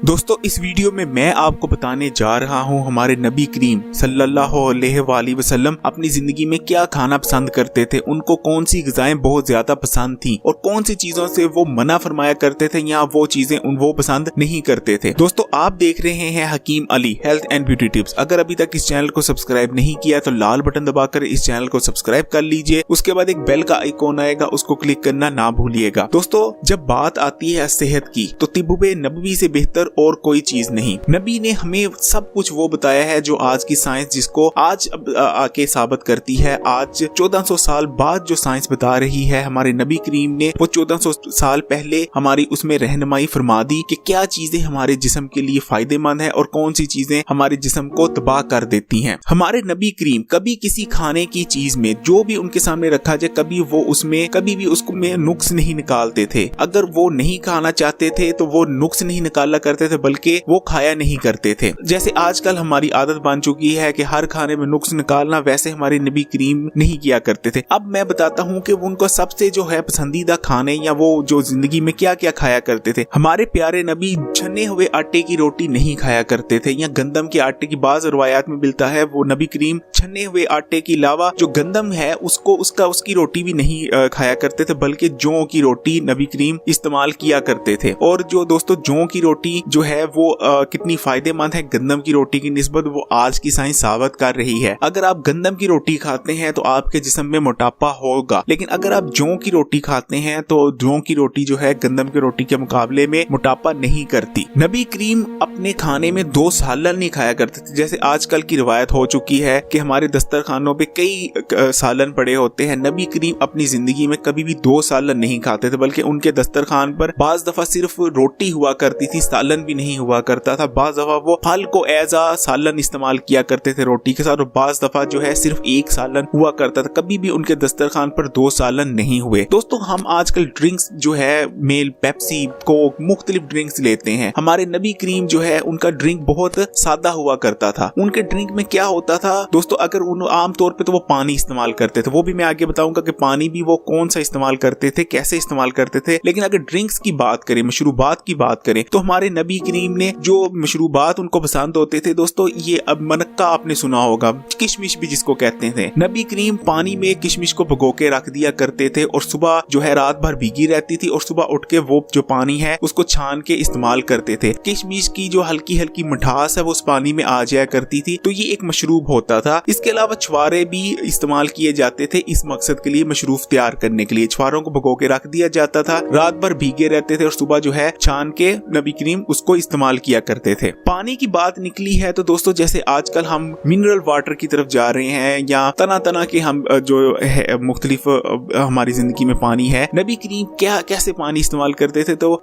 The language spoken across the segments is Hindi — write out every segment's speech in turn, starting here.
दोस्तों इस वीडियो में मैं आपको बताने जा रहा हूँ हमारे नबी करीम सल्लल्लाहु अलैहि वसल्लम अपनी जिंदगी में क्या खाना पसंद करते थे, उनको कौन सी ग़िज़ाएं बहुत ज्यादा पसंद थी और कौन सी चीजों से वो मना फरमाया करते थे या वो चीजें वो पसंद नहीं करते थे। दोस्तों आप देख रहे हैं Hakim Ali health and beauty tips. अगर अभी तक इस चैनल को सब्सक्राइब नहीं किया तो लाल बटन दबाकर इस चैनल को सब्सक्राइब कर लीजिए। उसके बाद एक बेल का आइकॉन आएगा, उसको क्लिक करना ना भूलिएगा। दोस्तों जब बात आती है सेहत की तो तिब्बे नबवी से बेहतर और कोई चीज नहीं। नबी ने हमें सब कुछ वो बताया है जो आज की साइंस जिसको आज आके साबित करती है। आज 1400 साल बाद जो साइंस बता रही है, हमारे नबी करीम ने वो 1400 साल पहले हमारी उसमें रहनुमाई फरमा दी कि क्या चीजें हमारे जिस्म के लिए फायदेमंद है और कौन सी चीजें हमारे जिस्म को तबाह कर देती हैं। हमारे नबी करीम कभी किसी खाने की चीज में जो भी उनके सामने रखा जाए कभी वो उसमें कभी भी उसको में नुक्स नहीं निकालते थे। अगर वो नहीं खाना चाहते थे तो वो नुक्स नहीं निकाला करते थे, बल्कि वो खाया नहीं करते थे। जैसे आजकल हमारी आदत बन चुकी है कि हर खाने में नुक्स निकालना, वैसे हमारे नबी करीम नहीं किया करते थे। अब मैं बताता हूँ कि उनको सबसे जो है पसंदीदा खाने या वो जो जिंदगी में क्या क्या खाया करते थे। हमारे प्यारे नबी छने हुए आटे की रोटी नहीं खाया करते थे या गंदम के आटे की, बाज़ रिवायात में मिलता है वो नबी करीम छने हुए आटे के अलावा जो गंदम है उसकी रोटी भी नहीं खाया करते थे, बल्कि जौ की रोटी नबी करीम इस्तेमाल किया करते थे। और जो दोस्तों जौ की रोटी जो है वो कितनी फायदेमंद है गंदम की रोटी की निस्बत, वो आज की साइंस साबित कर रही है। अगर आप गंदम की रोटी खाते हैं तो आपके जिस्म में मोटापा होगा, लेकिन अगर आप जौ की रोटी खाते हैं तो जौ की रोटी जो है गंदम की रोटी के मुकाबले में मोटापा नहीं करती। नबी करीम अपने खाने में 2 सालन नहीं खाया करते थे। जैसे आजकल की रिवायत हो चुकी है कि हमारे दस्तरखानों पे कई सालन पड़े होते हैं। नबी करीम अपनी जिंदगी में कभी भी 2 सालन नहीं खाते थे, बल्कि उनके दस्तरखान पर बाज दफा सिर्फ रोटी हुआ करती थी, सालन भी नहीं हुआ करता था। बाज दफा वो फल को एज आ सालन इस्तेमाल किया करते थे रोटी के साथ, और बाज दफा जो है सिर्फ 1 सालन हुआ करता था। कभी भी उनके दस्तरखान पर 2 सालन नहीं हुए। दोस्तों हम आजकल ड्रिंक्स जो है मेल, पेप्सी, कोक, मुख्तलिफ ड्रिंक्स लेते हैं। हमारे नबी करीम जो है उनका ड्रिंक बहुत सादा हुआ करता था। उनके ड्रिंक में क्या होता था दोस्तों, अगर आम तौर पे तो वो पानी इस्तेमाल करते थे, वो भी मैं आगे बताऊंगा कि पानी भी वो कौन सा इस्तेमाल करते थे, कैसे इस्तेमाल करते थे। लेकिन अगर ड्रिंक्स की बात करें, मशरूबात की बात करें, तो हमारे नबी करीम ने जो मशरूबात उनको पसंद होते थे दोस्तों, ये अब मनक्का आपने सुना होगा, किशमिश भी जिसको कहते थे। नबी करीम पानी में किशमिश को भिगो के रख दिया करते थे और सुबह जो है रात भर भीगी रहती थी और सुबह उठ के वो जो पानी है उसको छान के इस्तेमाल करते थे। किशमिश की जो हल्की हल्की मिठास है वो उस पानी में आ जाया करती थी, तो ये एक मशरूब होता था। इसके अलावा छुआरे भी इस्तेमाल किए जाते थे इस मकसद के लिए, मशरूब तैयार करने के लिए। छुआरों को भिगो के रख दिया जाता था, रात भर भीगे रहते थे और सुबह जो है छान के नबी करीम उसको इस्तेमाल किया करते थे। पानी की बात निकली है तो दोस्तों जैसे आजकल हम मिनरल वाटर की तरफ जा रहे हैं या तना तना के हम जो है मुख्तलिफ हमारी जिंदगी में पानी है, नबी करीम क्या कैसे पानी इस्तेमाल करते थे। तो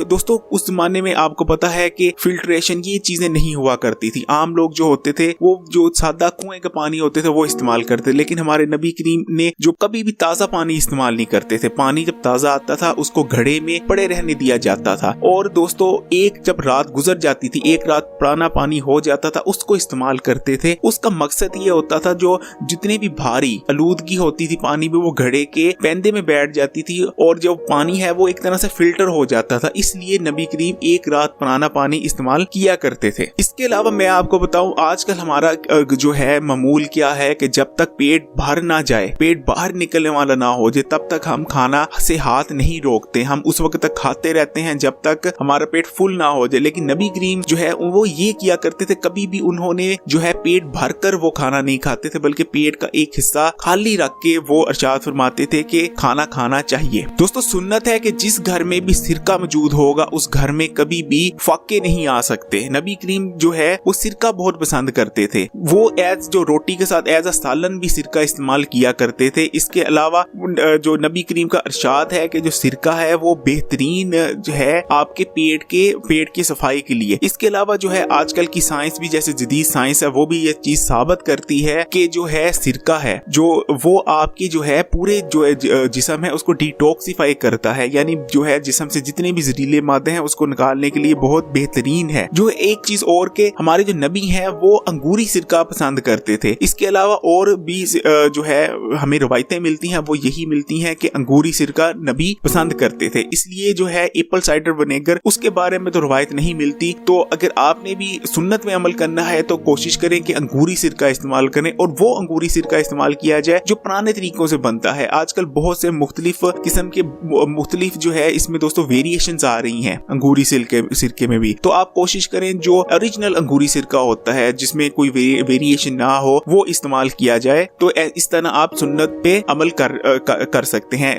दोस्तों उस जमाने में आपको पता है कि फिल्ट्रेशन ये चीजें नहीं हुआ करती थी। आम लोग जो होते थे वो जो सादा कुएं का पानी होते थे वो इस्तेमाल करते, लेकिन हमारे नबी करीम ने जो कभी भी ताजा पानी इस्तेमाल नहीं करते थे। पानी जब ताजा आता था उसको घड़े में पड़े रहने दिया जाता था, और दोस्तों एक जब रात गुजर जाती थी, एक रात पुराना पानी हो जाता था, उसको इस्तेमाल करते थे। उसका मकसद ये होता था जो जितने भी भारी आलूदगी होती थी पानी में वो घड़े के पैंदे में बैठ जाती थी और जो पानी है वो एक तरह से फिल्टर हो जाता था, इसलिए नबी करीम एक रात पुराना पानी इस्तेमाल किया करते थे। इसके अलावा मैं आपको बताऊं आजकल हमारा जो है मामूल क्या है कि जब तक पेट भर ना जाए, पेट बाहर निकलने वाला ना हो जाए, तब तक हम खाना से हाथ नहीं रोकते। हम उस वक्त तक खाते रहते हैं जब तक हमारा पेट फुल ना हो जाए। लेकिन नबी करीम जो है वो ये किया करते थे, कभी भी उन्होंने जो है पेट भरकर वो खाना नहीं खाते थे, बल्कि पेट का एक हिस्सा खाली रख के वो इरशाद फरमाते थे कि खाना खाना चाहिए। दोस्तों सुन्नत है कि जिस घर में भी सिरका मौजूद होगा उस घर में कभी भी फाके नहीं आ सकते। नबी करीम जो है वो सिरका बहुत पसंद करते थे। वो एज जो रोटी के साथ एज अ सालन भी सिरका इस्तेमाल किया करते थे। इसके अलावा जो नबी करीम का इरशाद है कि जो सिरका है वो बेहतरीन जो है आपके पेट की सफाई के लिए। इसके अलावा जो है आजकल की साइंस भी, जैसे जदीद साइंस है, वो भी ये चीज साबित करती है कि जो है सिरका है जो वो आपकी जो है पूरे जो जिस्म है उसको डिटॉक्सिफाई करता है, यानी जो है जिस्म से जितने भी जहरीले मादे हैं उसको निकालने के लिए बहुत बेहतरीन है। जो एक चीज और के हमारे जो नबी हैं वो अंगूरी सिरका पसंद करते थे। इसके अलावा और भी जो है हमें रवायतें मिलती हैं वो यही मिलती हैं कि अंगूरी सिरका नबी पसंद करते थे। इसलिए जो है एप्पल साइडर विनेगर उसके बारे में तो रवायत नहीं मिलती। तो अगर आपने भी सुन्नत में अमल करना है तो कोशिश करें कि अंगूरी सिरका इस्तेमाल करें और वो अंगूरी सिरका इस्तेमाल किया जाए जो पुराने तरीकों से बनता है। आजकल बहुत से मुख्तलिफ किस्म के मुख्तलिफ जो है इसमें दोस्तों वेरिएशंस आ रही हैं अंगूरी सिरके में भी। तो आप कोशिश करें जो ओरिजिनल अंगूरी सिरका होता है जिसमें कोई वेरिएशन ना हो वो इस्तेमाल किया जाए। तो इस तरह आप सुन्नत पे अमल कर सकते हैं।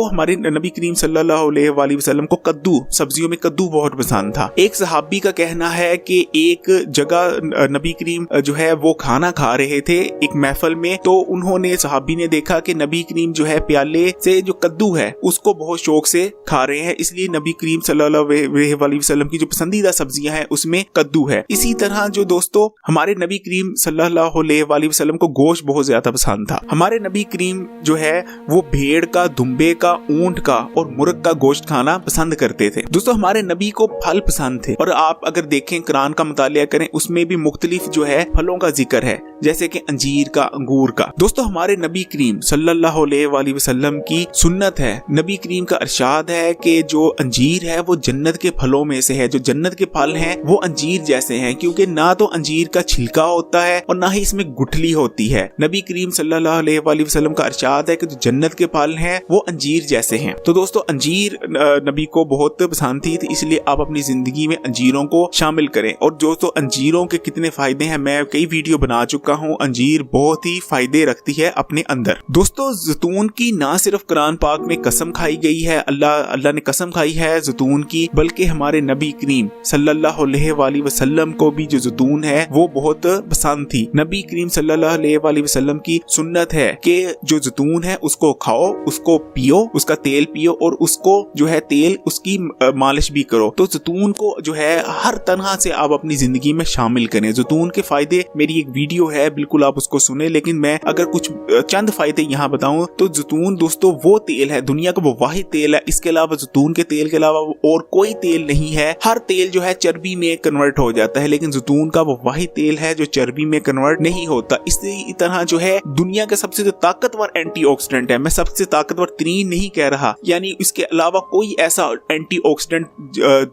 हमारे नबी करीम सल्लल्लाहु अलैहि वसल्लम को कद्दू, सब्जियों में कद्दू बहुत पसंद था। एक सहाबी का कहना है कि एक जगह नबी करीम जो है वो खाना खा रहे थे एक महफिल में, तो उन्होंने सहाबी ने देखा कि नबी करीम जो है प्याले से जो कद्दू है उसको बहुत शौक से खा रहे हैं, इसलिए नबी करीम सल्लल्लाहु अलैहि वसल्लम की जो पसंदीदा सब्जियां हैं उसमें कद्दू है। इसी तरह जो दोस्तों हमारे नबी करीम सल्लल्लाहु अलैहि वसल्लम को गोश्त बहुत ज्यादा पसंद था। हमारे नबी करीम जो है वो भेड़ का, दुम्बे का, ऊंट का और मुर्ग का गोश्त खाना पसंद करते थे। दोस्तों हमारे नबी को फल पसंद थे और आप अगर देखें कुरान का मुतालिया करें उसमें भी मुख्तलिफ जो है फलों का जिक्र है, जैसे कि अंजीर का, अंगूर का। दोस्तों हमारे नबी करीम सल्लल्लाहु अलैहि वसल्लम की सुन्नत है, नबी करीम का इरशाद है कि जो अंजीर है वो जन्नत के फलों में से है, जो जन्नत के फल हैं वो अंजीर जैसे हैं, क्योंकि ना तो अंजीर का छिलका होता है और ना ही इसमें गुठली होती है। नबी करीम सल्लल्लाहु अलैहि वसल्लम का इरशाद है कि जो जन्नत के फल हैं वो अंजीर जैसे हैं। तो दोस्तों अंजीर नबी को बहुत पसंद थी, इसलिए आप अपनी जिंदगी में अंजीरों को शामिल करें। और दोस्तों अंजीरों के कितने फायदे हैं मैं कई वीडियो बना चुका हूँ। अंजीर बहुत ही फायदे रखती है अपने अंदर। दोस्तों ज़ैतून की ना सिर्फ कुरान पाक में कसम खाई गई है, अल्लाह ने कसम खाई है ज़ैतून की, बल्कि हमारे नबी करीम सल्लल्लाहु अलैहि वसल्लम को भी जो ज़ैतून है वो बहुत पसंद थी। नबी करीम सल्लल्लाहु अलैहि वसल्लम की सुन्नत है कि जो ज़ैतून है उसको खाओ, उसको पियो, उसका तेल पियो और उसको जो है तेल उसकी मालिश भी करो। तो ज़ैतून को जो है हर तरह से आप अपनी जिंदगी में शामिल करें। ज़ैतून के फायदे मेरी एक वीडियो है, बिल्कुल आप उसको सुने, लेकिन मैं अगर कुछ चंद फायदे यहाँ बताऊं तो ज़ैतून दोस्तों वो तेल है, दुनिया का वो वाहिद तेल है, इसके अलावा ज़ैतून के तेल के अलावा और कोई तेल नहीं है। हर तेल जो है चर्बी में कन्वर्ट हो जाता है, लेकिन ज़ैतून का वो वाहिद तेल है जो चर्बी में कन्वर्ट नहीं होता। इसी तरह जो है दुनिया का सबसे जो ताकतवर एंटीऑक्सीडेंट है, मैं सबसे ताकतवर तरीन नहीं कह रहा, यानी इसके अलावा कोई ऐसा एंटीऑक्सीडेंट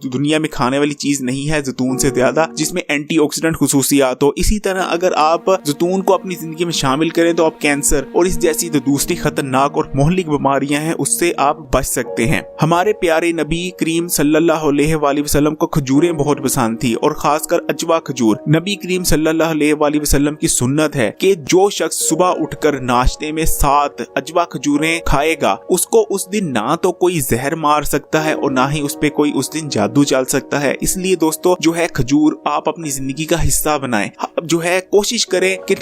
दुनिया में खाने वाली चीज नहीं है ज़ैतून से ज्यादा जिसमें एंटीऑक्सीडेंट खुसूसियात हो। इसी तरह अगर आप ज़ैतून को अपनी जिंदगी में शामिल करें तो आप कैंसर और इस जैसी जो दूसरी खतरनाक और मोहलिक बीमारियां हैं उससे आप बच सकते हैं। हमारे प्यारे नबी करीम सल्लल्लाहु अलैहि वसल्लम को खजूरें बहुत पसंद थी और खासकर अजवा खजूर। नबी करीम सल्लल्लाहु अलैहि वसल्लम की सुन्नत है कि जो शख्स सुबह उठकर नाश्ते में 7 अजवा खजूरें खाएगा उसको उस दिन ना तो कोई जहर मार सकता है और ना ही उस पे कोई उस दिन जादू चल सकता है। इसलिए दोस्तों जो है खजूर आप अपनी जिंदगी का हिस्सा बनाएं। जो है कोशिश करें कि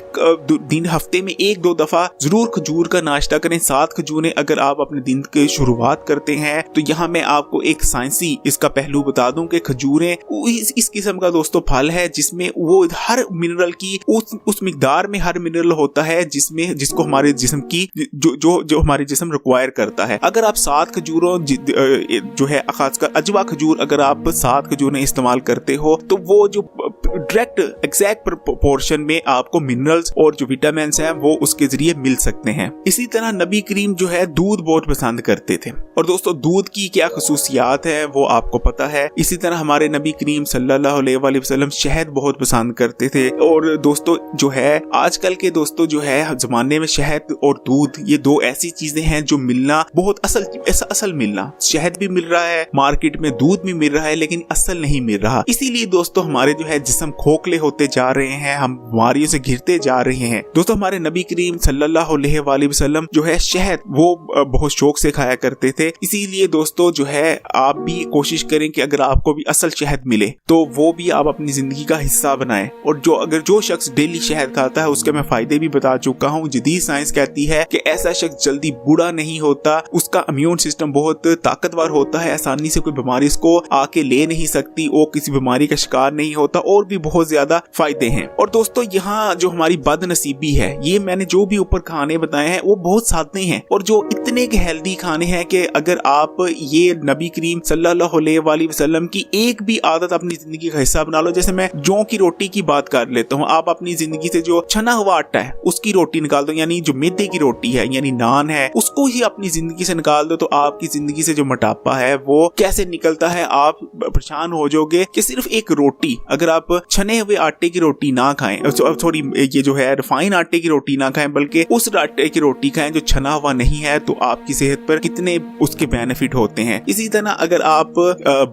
दिन हफ्ते में 1-2 दफा जरूर खजूर का नाश्ता करें। 7 खजूरें अगर आप अपने दिन की शुरुआत करते हैं तो यहाँ मैं आपको एक साइंसी इसका पहलू बता दूं कि खजूरें इस किस्म का दोस्तों फल है जिसमें वो हर मिनरल की उस मिकदार में हर मिनरल होता है जिसको हमारे जिस्म की जो हमारे जिस्म रिक्वायर करता है। अगर आप 7 खजूरों जो है खासकर अजवा खजूर अगर आप 7 खजूरें इस्तेमाल करते हो तो वो जो डायरेक्ट एग्जैक्ट प्रोपोर्शन में आपको मिनरल्स और जो विटामिन हैं वो उसके जरिए मिल सकते हैं। इसी तरह नबी करीम जो है दूध बहुत पसंद करते थे और दोस्तों दूध की क्या खसूसियात है वो आपको पता है। इसी तरह हमारे नबी करीम सल्लल्लाहु अलैहि वसल्लम शहद बहुत पसंद करते थे और दोस्तों जो है आजकल के दोस्तों जो है जमाने में शहद और दूध ये दो ऐसी चीजें हैं जो मिलना बहुत असल मिलना, शहद भी मिल रहा है मार्केट में, दूध भी मिल रहा है लेकिन असल नहीं मिल रहा। इसीलिए दोस्तों हमारे जो है जिस्म खोखले होते जा रहे हैं, हम बीमारियों से घिरते जा रहे हैं। दोस्तों हमारे नबी करीम सल्लल्लाहु अलैहि वसल्लम जो है शहद वो बहुत शौक से खाया करते थे। इसीलिए दोस्तों जो है आप भी कोशिश करें कि अगर आपको भी असल शहद मिले तो वो भी आप अपनी जिंदगी का हिस्सा बनाएं। और जो शख्स डेली शहद खाता है उसके मैं फायदे भी बता चुका हूँ। जदीद साइंस कहती है कि ऐसा शख्स जल्दी बूढ़ा नहीं होता, उसका इम्यून सिस्टम बहुत ताकतवर होता है, आसानी से कोई बीमारी इसको आके ले नहीं सकती, वो किसी बीमारी का शिकार नहीं होता और भी बहुत ज्यादा फायदे हैं। और दोस्तों यहाँ जो हमारी बदनसीबी है, ये मैंने जो भी ऊपर खाने बताए हैं वो बहुत सादे हैं और जो इतने के हेल्दी खाने हैं कि अगर आप ये नबी करीम सल्लल्लाहु अलैहि वसल्लम की एक भी आदत अपनी जिंदगी का हिस्सा बना लो। जैसे मैं जौ की रोटी की बात कर लेता हूँ, आप अपनी जिंदगी से जो छना हुआ आटा है उसकी रोटी निकाल दो, यानी जो मैदे की रोटी है यानी नान है, उसको ही अपनी जिंदगी से निकाल दो, तो आपकी जिंदगी से जो मोटापा है वो कैसे निकलता है आप परेशान हो जाओगे। कि सिर्फ एक रोटी, अगर आप छने हुए आटे की रोटी ना खाएं, सॉरी ये जो है रिफाइन आटे की रोटी ना खाएं, बल्कि उस आटे की रोटी खाएं जो छना हुआ नहीं है, तो आपकी सेहत पर कितने उसके बेनिफिट होते हैं। इसी तरह अगर आप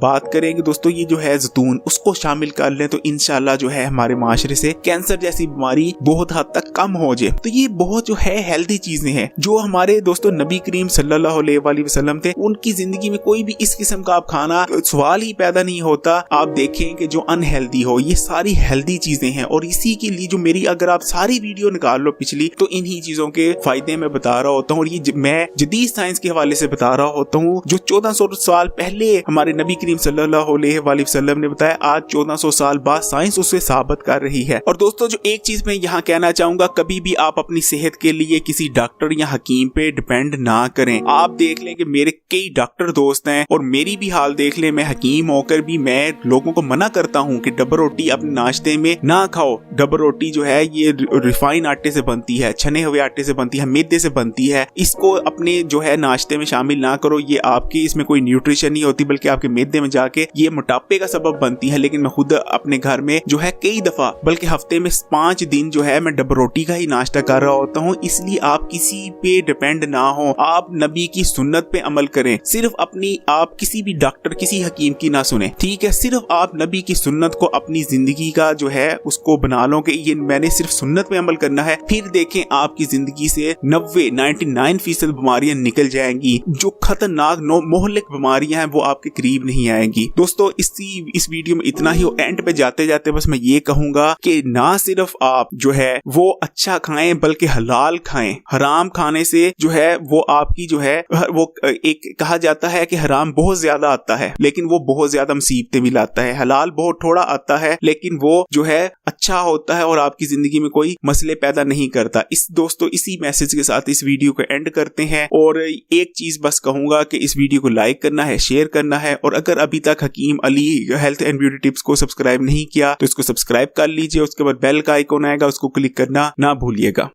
बात करेंगे दोस्तों ये जो है ज़ैतून, उसको शामिल कर लें तो इंशाल्लाह जो है हमारे माशरे से कैंसर जैसी बीमारी बहुत हद तक कम हो जाए। तो ये बहुत जो है हेल्दी चीजें हैं जो हमारे दोस्तों नबी करीम सल्लल्लाहु अलैहि वसल्लम थे, उनकी जिंदगी में कोई भी इस किस्म का आप खाना सवाल ही पैदा नहीं होता। आप देखें कि जो अनहेल्दी हो, ये सारी हेल्दी चीजें हैं और इसी के लिए जो मेरी अगर आप सारी वीडियो निकाल लो पिछली, तो इन्हीं चीजों के फायदे मैं बता रहा होता हूँ और ये मैं जदीद साइंस के हवाले से बता रहा होता हूँ। जो 1400 साल पहले हमारे नबी करीम सल्लल्लाहु अलैहि वसल्लम ने बताया, आज 1400 साल बाद साइंस उसे साबित कर रही है। और दोस्तों जो एक चीज मैं यहाँ कहना चाहूंगा, कभी भी आप अपनी सेहत के लिए किसी डॉक्टर या हकीम पे डिपेंड ना करें। आप देख लें कि मेरे कई डॉक्टर दोस्त हैं और मेरी भी हाल देख लें, मैं हकीम होकर भी मैं लोगों को मना करता हूँ कि डबर रोटी अपने नाश्ते में ना खाओ। डबर रोटी जो है ये रिफाइन आटे से बनती है, छने हुए आटे से बनती है, मैदे से बनती है, इसको अपने जो है नाश्ते में शामिल ना करो। ये आपकी इसमें कोई न्यूट्रिशन नहीं होती, बल्कि आपके मैदे में जाके ये मोटापे का सबब बनती है। लेकिन मैं खुद अपने घर में जो है कई दफा, बल्कि हफ्ते में 5 दिन जो है मैं डबर रोटी का ही नाश्ता कर रहा होता हूँ। इसलिए आप किसी पे डिपेंड ना हो, आप नबी की सुन्नत पे अमल करें। सिर्फ अपनी, आप किसी भी डॉक्टर किसी हकीम की ना सुने, ठीक है। सिर्फ आप नबी की सुन्नत को अपनी जिंदगी का जो है उसको बना लो कि ये मैंने सिर्फ सुन्नत पे अमल करना है। फिर देखें आपकी जिंदगी से 99% बीमारियां निकल जाएंगी। जो खतरनाक मोहलिक बीमारियां हैं वो आपके करीब नहीं आएंगी। दोस्तों इस वीडियो में इतना ही। एंड पे जाते जाते बस मैं ये कहूंगा कि ना सिर्फ आप जो है वो अच्छा खाएं, बल्कि हलाल खाएं। हराम खाने से जो है वो आपकी जो है वो एक कहा जाता है कि हराम बहुत ज्यादा आता है लेकिन वो बहुत ज्यादा मुसीबतें भी लाता है। हलाल बहुत थोड़ा आता है लेकिन वो जो है अच्छा होता है और आपकी जिंदगी में कोई मसले पैदा नहीं करता। दोस्तों इसी मैसेज के साथ इस वीडियो को एंड करते हैं और एक चीज बस कहूंगा कि इस वीडियो को लाइक करना है, शेयर करना है और अगर अभी तक Hakim Ali health and beauty tips को सब्सक्राइब नहीं किया तो इसको सब्सक्राइब कर लीजिए। उसके बाद बेल का आइकॉन आएगा, उसको क्लिक करना ना भूलिएगा।